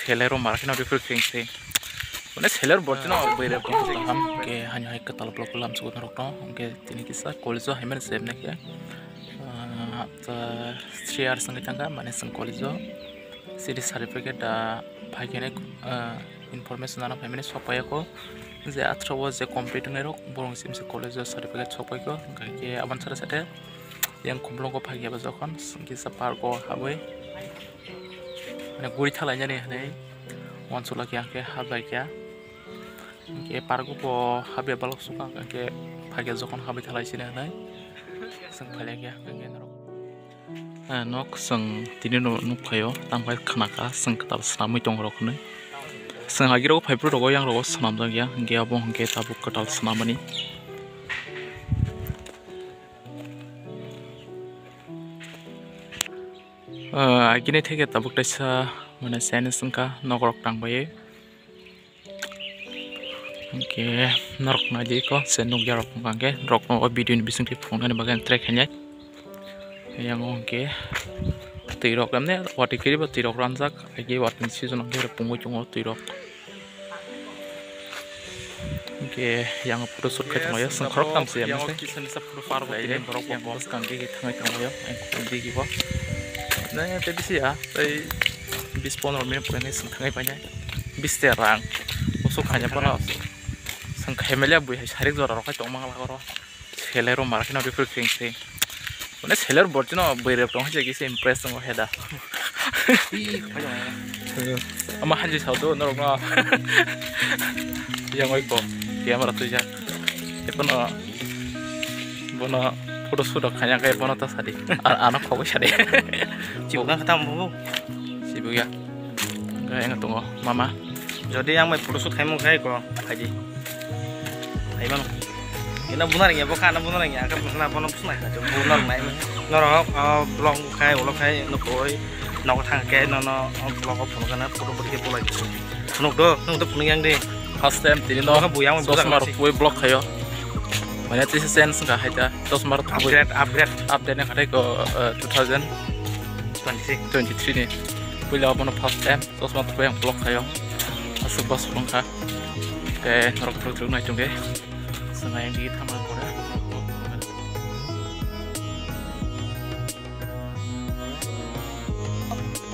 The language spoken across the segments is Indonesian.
selero market na befer kringse mane seller borjino bere ham ke hanya hai katal blok lam su na rokno ke tini kisa college haiman seb na ke 3 years sangai tanga mane sang college city certificate da bhaigene information ana family sopaya ko je atra was je complete ngai rok borong sim se college certificate sopai ko ke aban sara sate yang kumplong ko bhagia ba jokhon kisa par ko haboi mane guri thalainya ni hanai wansula kya ke habai kya ke pargo po habe balok suka ke bhagia jokhon habai thalai sine hanai sang phale kya ke norok nok sang tini no nukhayo tambai khanaka sang katal snamui tong rok nei sang hagiro phaipro rogo yang rogo snam jang ya ge abo ke tabuk katal snamani agini theke tabuk taisa mane sane sangka nogrok tangbai ke norok naji ko senuk jarok ngangke rok no video ni bising ti phone ni bagan track hanya yang ngke tirok lamne wati kiri ba tirok ranjak agi watin season ngke pungu chungo tirok ke yang photo shoot ka tmoya sangkrok tam se amse kisan sa photo far ba ile rok bo kangke ki thangai tmoya ang di ki bo na te bisi ya tai 20-15 minit pernah sangkai banyak bis terang usuk hanya pernah sangkai melia buih hari itu orang kaya cuma ngalah orang seller market na befer kringse mana seller borjino buih repot aja gitu impress sama heda ama hanji saudo normal yang oiko dia marah tuh ya itu bono foto shoot kaya kayak bono tas tadi anak kau sih Cium kan ketemu sibuk ya nggak yang tunggu mama jadi yang mau foto shoot kamu kayak kok haji ayo mana kita benar ya bukan benar ya kan benar benar benar cuma benar nih norok blog kayak ulok kayak nukoi nok thang kayak nono blog apa karena foto berikut pula gitu nuk tuh punya yang deh first time tini no buyang tos mar kue blog kayo mana sih sense nggak aja tos mar update yang ada ke 2023 nih punya apa no first time tos mar kue yang blog kayo asal bos bangka ke norok terus naik jongke sengaja yang di taman Korea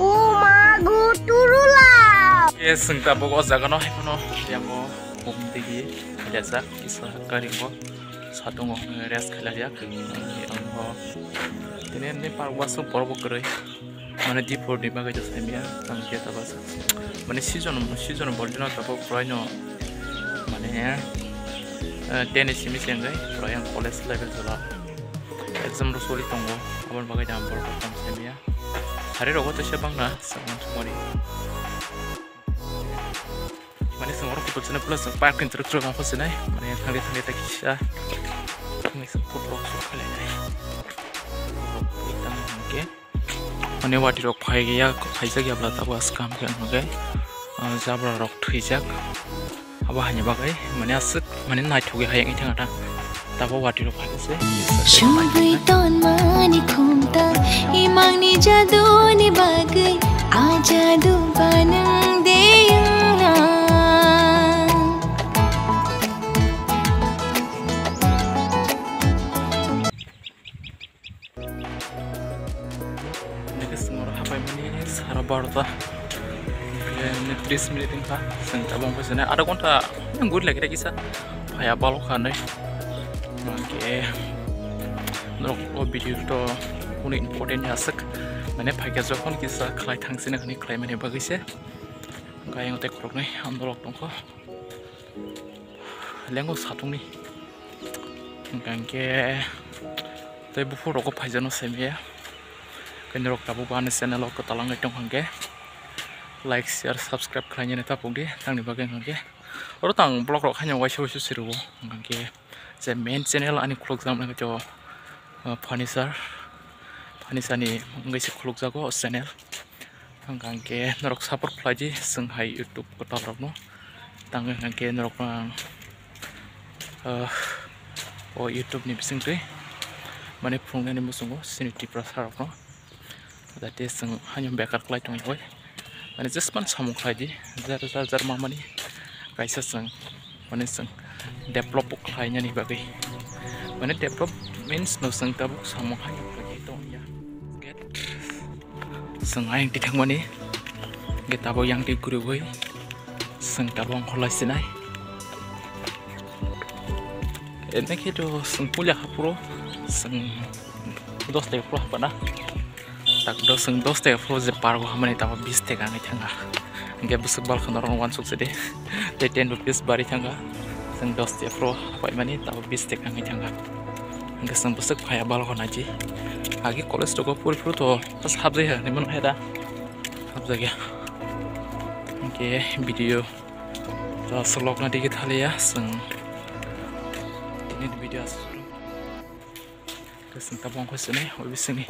Umagu turulah. Yes, sengta pokok zagan oh, kono yang mau tinggi biasa bisa kering kok satu mau ngeres kalah ya ini parwasu porbo kerai mana di por di bagai jasa dia tang kita bahasa mana season boleh tapi proyeknya mana ya tenis ini sih enggak proyek college level jelas exam rusuli tunggu abang bagai jampor tang dia hari rogo tuh siapa nggak sama semua mana semua orang kita cina plus parking truk apa sih nih mana yang kali tak kisah ini sepuluh blok sekali nih kita mungkin mana wadi rok pai ya saja ya belata buat skam kan oke zabra rok tuijak apa hanya bagai mana asik mana naik juga hayang itu ada tapi wadi rok pai sih Syubai ton mani kumta imang ni jadu ni bagai ajadu banang deyang Barta ini 30 menit ini sengta bang pesena ada konta yang gue lagi kisah kayak balok kan deh oke nol video itu punya important ya sek mana pakai jokon kisah kelai tangsin ini kelai mana bagus ya kayak yang utek kurang nih andolok tongko lengo satu nih oke tapi buku rokok pajan osem ya kenyorok tabu bahan channel ko talang itong hangge like share subscribe khlanya neta pungdi tangni bagen hangge oro tang blog rok khanya waisho siru hangge je main channel ani khulok jam na jo furniture ni ngai se khulok jago channel hangge norok support khlaji sunghai youtube ko talrok no tang hangge norok youtube ni bisingtui mane phungani musungo siniti prasarok no Tadi seng hanya bekar kelai tong boy, माने जेसेबां सामु खायदि जार मामानि कायसा जों माने जों डेभलप खालायनायनि बागै माने डेभलप मीन्स न जों दा सामु खाय बागै दं या गेट जों आं दिथांमानि गेटाबो yang di गुरुबै जों दाबो खलायसिनाय एने किन्तु जों पुलिया हापुरो जों 10 टाका फ्रो हाबना tak do seng 10 टाका फ्रो जे पार हमने ताबो 20 टाका ngai thanga ge busuk bal khana rong wan sukse de 10 rupees bari thanga seng 10 टाका फ्रो pai mani ताबो 20 टाका ngai thanga ge seng busuk phaya bal khona ji agi college to ko pur fru to pas habje ha nimon heda habja ge ke video ta slog na dige thale ya seng ini video asro ke seng tabong ko sene obisini